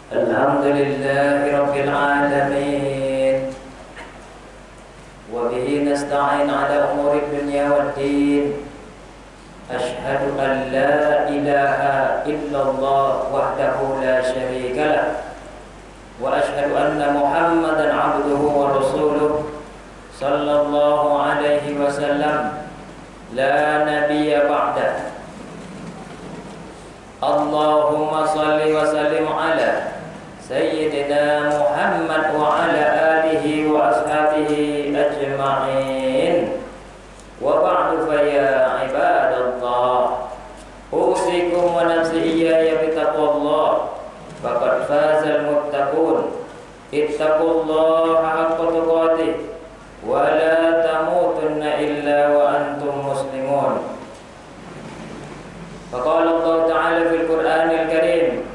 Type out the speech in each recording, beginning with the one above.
Alhamdulillahi Rabbil Alamin. Wa bihi nasta'in ala umuri dunya waddin. Ashhadu an la ilaha illallah wahdahu la syarika lah. Wa ashhadu anna Muhammadan abduhu wa rasuluh sallallahu alaihi wasallam la nabiyya ba'dah. Allahumma salli wa sallim ala Sayyidina Muhammad wa ala alihi wa ashabihi ajma'in. Wa ba'du fa ya ibadallah, usikum wa nafsi iyaya bitaqwallah. Faqad fazal muttaqun. Ittaqullaha haqqa tuqatih wa la tamutunna illa wa antum muslimun. Faqala Allah Ta'ala fil Qur'anil Karim,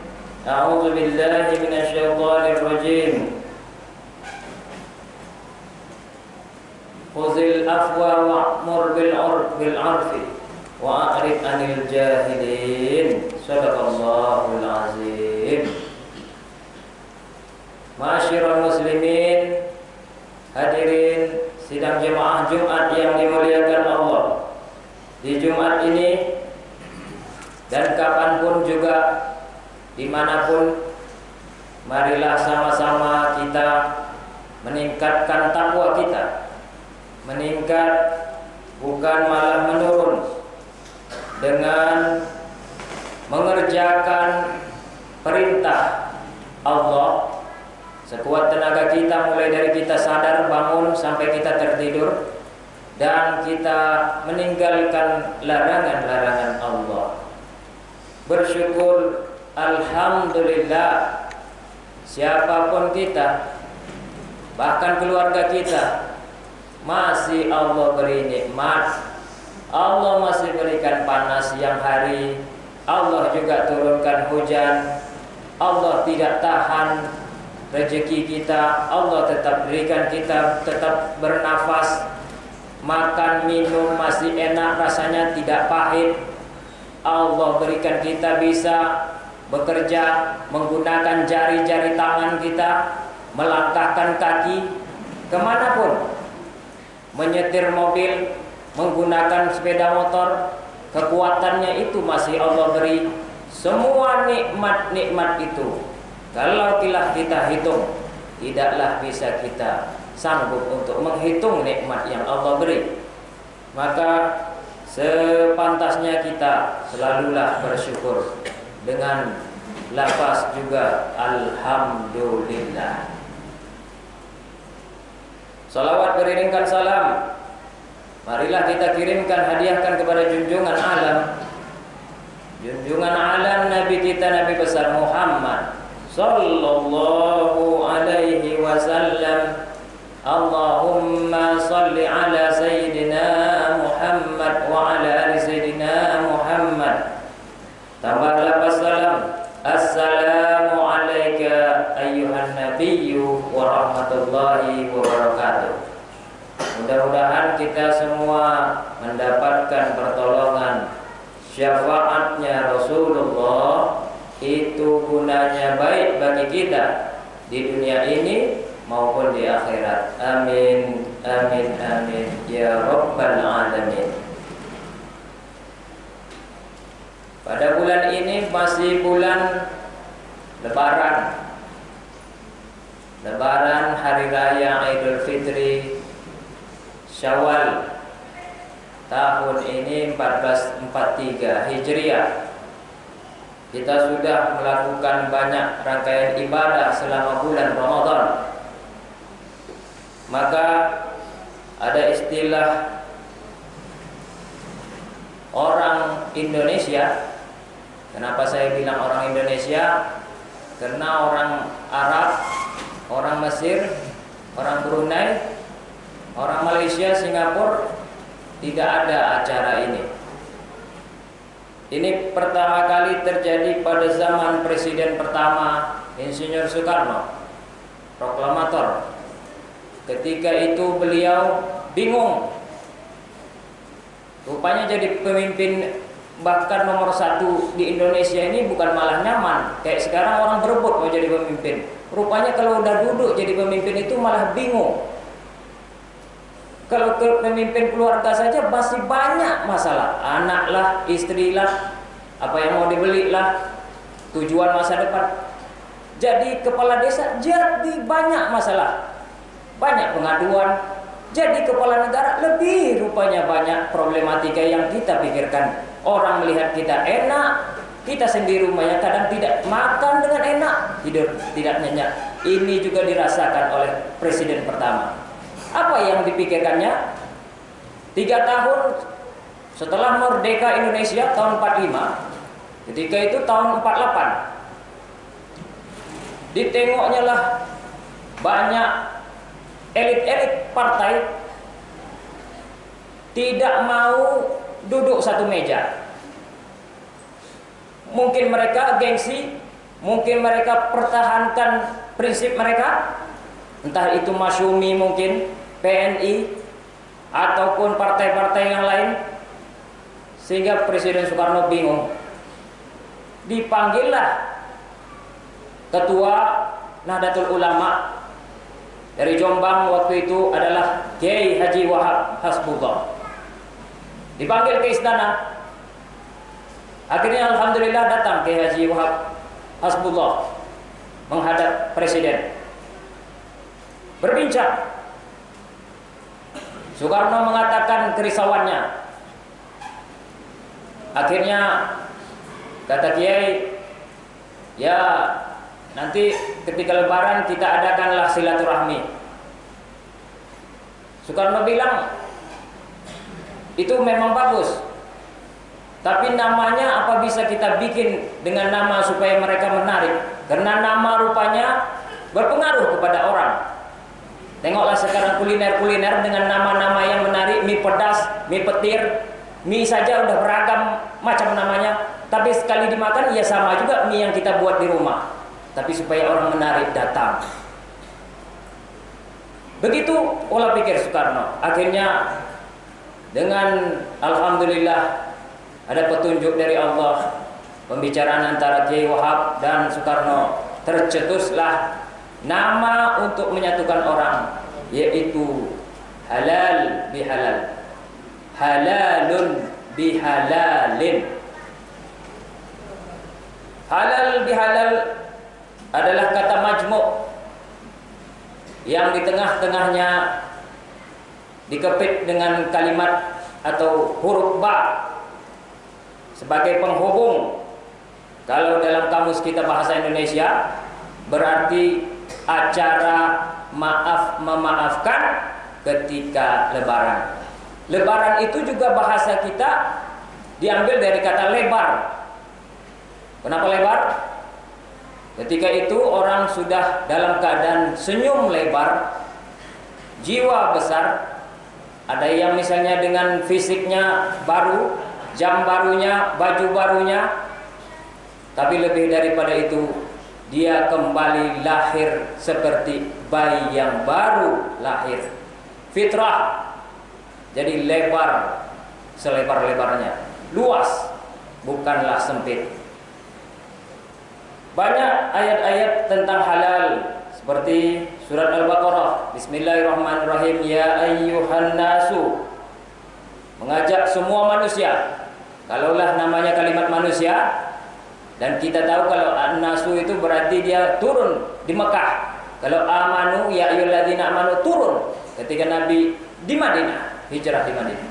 A'udzu billahi minasyaitonir rajim. Khuzil afwa wa'mur bil 'urfi wa a'rid 'anil jahilin. Shadaqallahul azim. Ma'asyiral muslimin, hadirin sidang jemaah Jumat yang dimuliakan Allah. Di Jumat ini dan kapanpun juga, dimanapun, marilah sama-sama kita meningkatkan takwa kita. Meningkat, bukan malah menurun, dengan mengerjakan perintah Allah sekuat tenaga kita, mulai dari kita sadar bangun sampai kita tertidur, dan kita meninggalkan larangan-larangan Allah. Bersyukur, alhamdulillah, siapapun kita, bahkan keluarga kita, masih Allah beri nikmat. Allah masih berikan panas siang hari, Allah juga turunkan hujan, Allah tidak tahan rezeki kita, Allah tetap berikan kita tetap bernafas, makan minum masih enak, rasanya tidak pahit. Allah berikan kita bisa bekerja menggunakan jari-jari tangan kita, melangkahkan kaki kemanapun, menyetir mobil, menggunakan sepeda motor, kekuatannya itu masih Allah beri. Semua nikmat-nikmat itu, kalau kita hitung, tidaklah bisa kita sanggup untuk menghitung nikmat yang Allah beri. Maka sepantasnya kita selalulah bersyukur dengan lafaz juga alhamdulillah. Salawat beriringkan salam, marilah kita kirimkan, hadiahkan kepada junjungan alam, junjungan alam Nabi kita, Nabi besar Muhammad sallallahu alaihi wasallam. Allahumma salli ala Sayyidina Muhammad wa ala ali Sayyidina Muhammad. Tambahlah salam, assalamu alayka ayyuhan nabiyyu wa rahmatullahi wa barakatuh. Mudah-mudahan kita semua mendapatkan pertolongan syafaatnya Rasulullah. Itu gunanya baik bagi kita di dunia ini maupun di akhirat. Amin, amin, amin ya rabbal alamin. Pada bulan ini masih bulan Lebaran, Lebaran hari raya Idul Fitri Syawal tahun ini 1443 Hijriah. Kita sudah melakukan banyak rangkaian ibadah selama bulan Ramadan. Maka ada istilah orang Indonesia. Kenapa saya bilang orang Indonesia? Karena orang Arab, orang Mesir, orang Brunei, orang Malaysia, Singapura tidak ada acara ini. Ini pertama kali terjadi pada zaman Presiden pertama Insinyur Soekarno, proklamator. Ketika itu beliau bingung, rupanya jadi pemimpin bahkan nomor satu di Indonesia ini bukan malah nyaman. Kayak sekarang orang berebut mau jadi pemimpin. Rupanya kalau udah duduk jadi pemimpin itu malah bingung. Kalau ke pemimpin keluarga saja masih banyak masalah. Anak lah, istri lah, apa yang mau dibeli lah, tujuan masa depan. Jadi kepala desa jadi banyak masalah, banyak pengaduan. Jadi kepala negara lebih rupanya banyak problematika yang kita pikirkan. Orang melihat kita enak, kita sendiri rumahnya kadang tidak makan dengan enak, tidur tidak nyenyak. Ini juga dirasakan oleh presiden pertama. Apa yang dipikirkannya? 3 tahun setelah merdeka Indonesia tahun 45, ketika itu tahun 48, ditengoknya lah banyak elit-elit partai tidak mau duduk satu meja. Mungkin mereka gengsi, mungkin mereka pertahankan prinsip mereka, entah itu Masyumi mungkin, PNI, ataupun partai-partai yang lain. Sehingga Presiden Soekarno bingung. Dipanggillah Ketua Nahdlatul Ulama dari Jombang waktu itu adalah Kiai Haji Wahab Hasbullah. Dipanggil ke istana. Akhirnya alhamdulillah datang Kiai Haji Wahab Hasbullah menghadap presiden. Berbincang. Soekarno mengatakan kerisauannya. Akhirnya kata Kiai, ya nanti ketika lebaran kita adakanlah silaturahmi. Soekarno bilang, itu memang bagus, tapi namanya apa bisa kita bikin dengan nama supaya mereka menarik? Karena nama rupanya berpengaruh kepada orang. Tengoklah sekarang kuliner-kuliner dengan nama-nama yang menarik, mie pedas, mie petir, mie saja udah beragam macam namanya. Tapi sekali dimakan ya sama juga mie yang kita buat di rumah. Tapi supaya orang menarik datang. Begitu pola pikir Soekarno. Akhirnya dengan alhamdulillah ada petunjuk dari Allah, pembicaraan antara Kiai Wahab dan Soekarno, tercetuslah nama untuk menyatukan orang, yaitu halal bihalal, halalun bihalalin. Halal bihalal adalah kata majmuk yang di tengah-tengahnya dikepit dengan kalimat atau huruf ba sebagai penghubung. Kalau dalam kamus kita bahasa Indonesia berarti acara maaf memaafkan ketika lebaran. Lebaran itu juga bahasa kita diambil dari kata lebar. Kenapa lebar? Ketika itu orang sudah dalam keadaan senyum lebar, jiwa besar. Ada yang misalnya dengan fisiknya baru, jam barunya, baju barunya, tapi lebih daripada itu dia kembali lahir seperti bayi yang baru lahir. Fitrah. Jadi lebar selebar-lebarnya, luas, bukanlah sempit. Banyak ayat-ayat tentang halal seperti surat Al-Baqarah, Bismillahirrahmanirrahim, ya ayyuhan nasu, mengajak semua manusia. Kalaulah namanya kalimat manusia, dan kita tahu kalau an-nasu itu berarti dia turun di Mekah. Kalau amanu, ya ayyuhalladzina amanu, turun ketika Nabi di Madinah, hijrah di Madinah.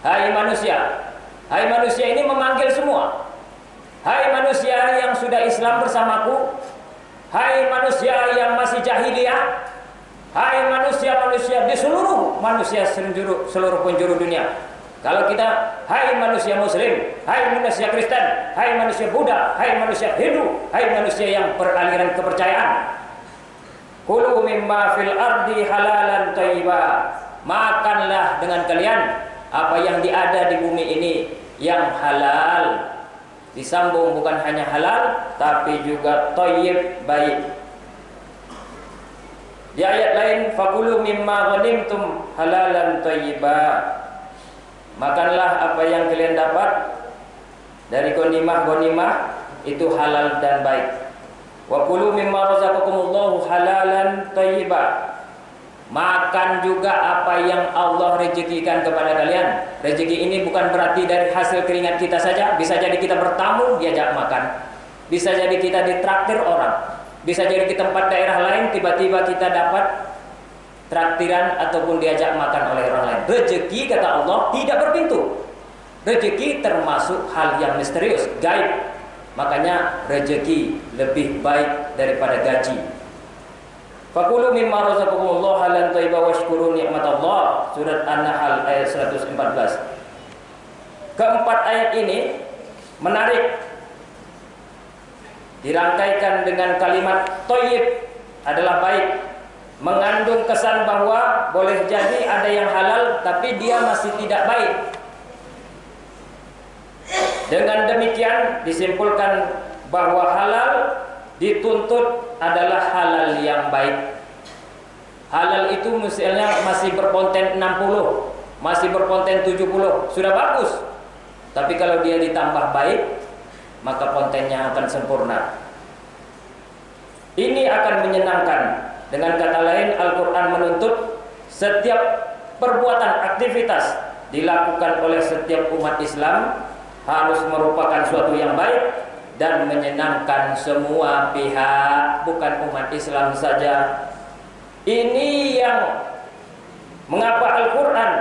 Hai manusia ini memanggil semua. Hai manusia yang sudah Islam bersamaku, hai manusia yang masih jahiliyah, hai manusia-manusia di seluruh manusia seluruh penjuru dunia. Kalau kita, hai manusia Muslim, hai manusia Kristen, hai manusia Buddha, hai manusia Hindu, hai manusia yang beraliran kepercayaan, kulu mimma fil ardi halalan thayyiba, makanlah dengan kalian apa yang ada di bumi ini yang halal. Disambung bukan hanya halal tapi juga thayyib, baik. Di ayat lain, fakulu mimma ghanimtum halalan thayyiba, makanlah apa yang kalian dapat dari ghanimah itu halal dan baik. Wa kulu mimma razaqakumullahu halalan thayyiba. Makan juga apa yang Allah rezekikan kepada kalian. Rezeki ini bukan berarti dari hasil keringat kita saja. Bisa jadi kita bertamu diajak makan. Bisa jadi kita ditraktir orang. Bisa jadi di tempat daerah lain tiba-tiba kita dapat traktiran ataupun diajak makan oleh orang lain. Rezeki kata Allah tidak berpintu. Rezeki termasuk hal yang misterius, gaib. Makanya rezeki lebih baik daripada gaji. Fakulu mimma razaqakumullahu halalan thayyiban washkuru ni'matallah. Surat An-Nahl ayat 114. Keempat ayat ini menarik. Dirangkaikan dengan kalimat thayyib adalah baik. Mengandung kesan bahwa boleh jadi ada yang halal tapi dia masih tidak baik. Dengan demikian disimpulkan bahwa halal dituntut adalah halal yang baik. Halal itu misalnya masih berkonten 60, masih berkonten 70, sudah bagus. Tapi kalau dia ditambah baik, maka kontennya akan sempurna. Ini akan menyenangkan. Dengan kata lain, Al-Quran menuntut setiap perbuatan aktivitas dilakukan oleh setiap umat Islam harus merupakan suatu yang baik dan menyenangkan semua pihak, bukan umat Islam saja. Ini yang mengapa Al-Quran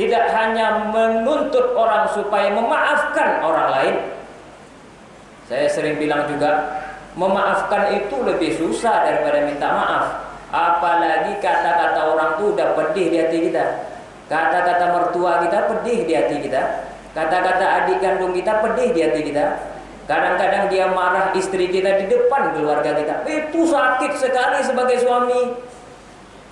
tidak hanya menuntut orang supaya memaafkan orang lain. Saya sering bilang juga, memaafkan itu lebih susah daripada minta maaf. Apalagi kata-kata orang itu udah pedih di hati kita. Kata-kata mertua kita pedih di hati kita. Kata-kata adik kandung kita pedih di hati kita. Kadang-kadang dia marah istri kita di depan keluarga kita. Itu sakit sekali sebagai suami.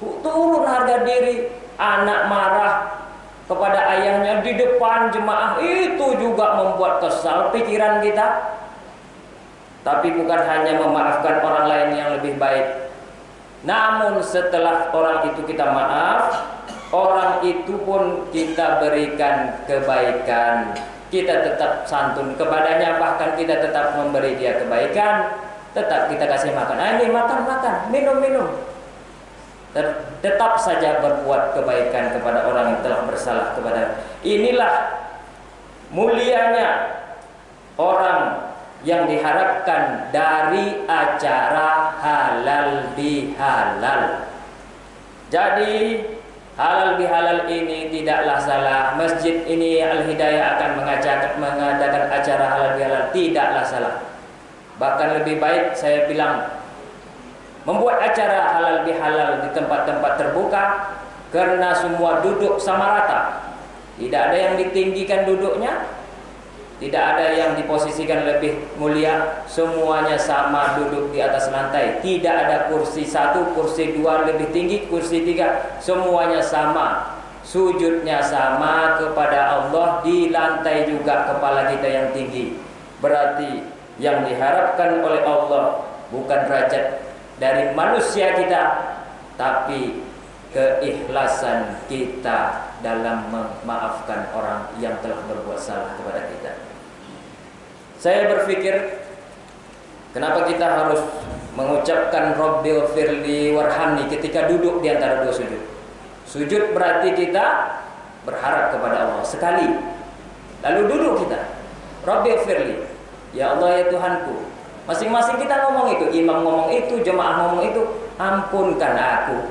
Turun harga diri. Anak marah kepada ayahnya di depan jemaah. Itu juga membuat kesal pikiran kita. Tapi bukan hanya memaafkan orang lain yang lebih baik. Namun setelah orang itu kita maaf, orang itu pun kita berikan kebaikan. Kita tetap santun kepadanya, bahkan kita tetap memberi dia kebaikan. Tetap kita kasih makan. Ini makan, minum. Tetap saja berbuat kebaikan kepada orang yang telah bersalah kepada. Inilah mulianya orang yang diharapkan dari acara halal bihalal. Jadi halal bihalal ini tidaklah salah. Masjid ini Al-Hidayah akan mengadakan acara halal bihalal, tidaklah salah. Bahkan lebih baik saya bilang membuat acara halal bihalal di tempat-tempat terbuka, karena semua duduk sama rata. Tidak ada yang ditinggikan duduknya, tidak ada yang diposisikan lebih mulia. Semuanya sama duduk di atas lantai. Tidak ada kursi 1, kursi 2 lebih tinggi, kursi 3. Semuanya sama. Sujudnya sama kepada Allah. Di lantai juga kepala kita yang tinggi. Berarti yang diharapkan oleh Allah bukan derajat dari manusia kita, tapi keikhlasan kita dalam memaafkan orang yang telah berbuat salah kepada kita. Saya berpikir, kenapa kita harus mengucapkan Rabbil firli warhamni ketika duduk di antara dua sujud? Sujud berarti kita berharap kepada Allah sekali. Lalu duduk kita, Rabbil firli, ya Allah ya Tuhanku. Masing-masing kita ngomong itu, imam ngomong itu, jemaah ngomong itu, ampunkan aku.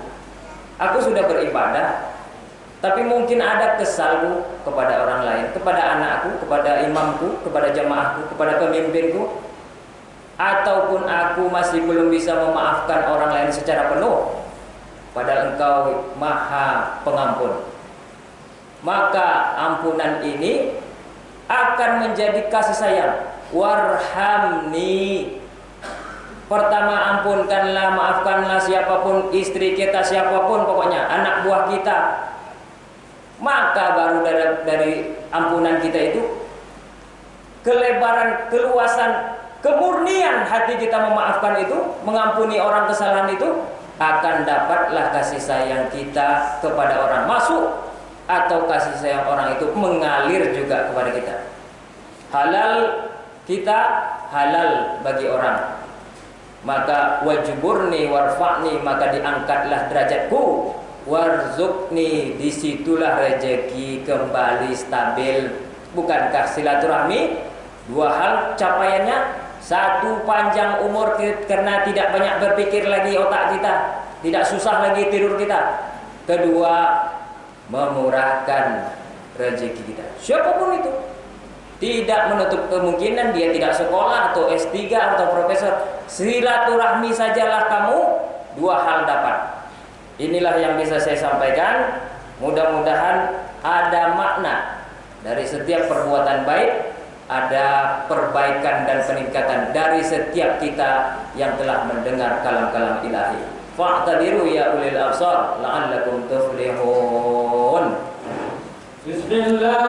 Aku sudah beribadah, tapi mungkin ada kesalku kepada orang lain, kepada anakku, kepada imamku, kepada jemaahku, kepada pemimpinku, ataupun aku masih belum bisa memaafkan orang lain secara penuh, padahal Engkau Maha Pengampun. Maka ampunan ini akan menjadi kasih sayang. Warhamni. Pertama, ampunkanlah, maafkanlah siapapun, istri kita, siapapun pokoknya, anak buah kita. Maka baru dari ampunan kita itu kelebaran, keluasan, kemurnian hati kita memaafkan itu, mengampuni orang kesalahan itu, akan dapatlah kasih sayang kita kepada orang masuk, atau kasih sayang orang itu mengalir juga kepada kita. Halal kita halal bagi orang. Maka wajburni warfa'ni, maka diangkatlah derajatku. Warzuqni, disitulah rezeki kembali stabil. Bukankah silaturahmi dua hal capaiannya? Satu, panjang umur karena tidak banyak berpikir lagi otak kita, tidak susah lagi tidur kita. Kedua, memurahkan rezeki kita. Siapapun itu, tidak menutup kemungkinan dia tidak sekolah atau S3 atau profesor. Silaturahmi sajalah kamu, dua hal dapat. Inilah yang bisa saya sampaikan. Mudah-mudahan ada makna dari setiap perbuatan baik, ada perbaikan dan peningkatan dari setiap kita yang telah mendengar kalam-kalam ilahi. Fa'tabiru ya ulil absar la'allakum tuflihun. Bismillah.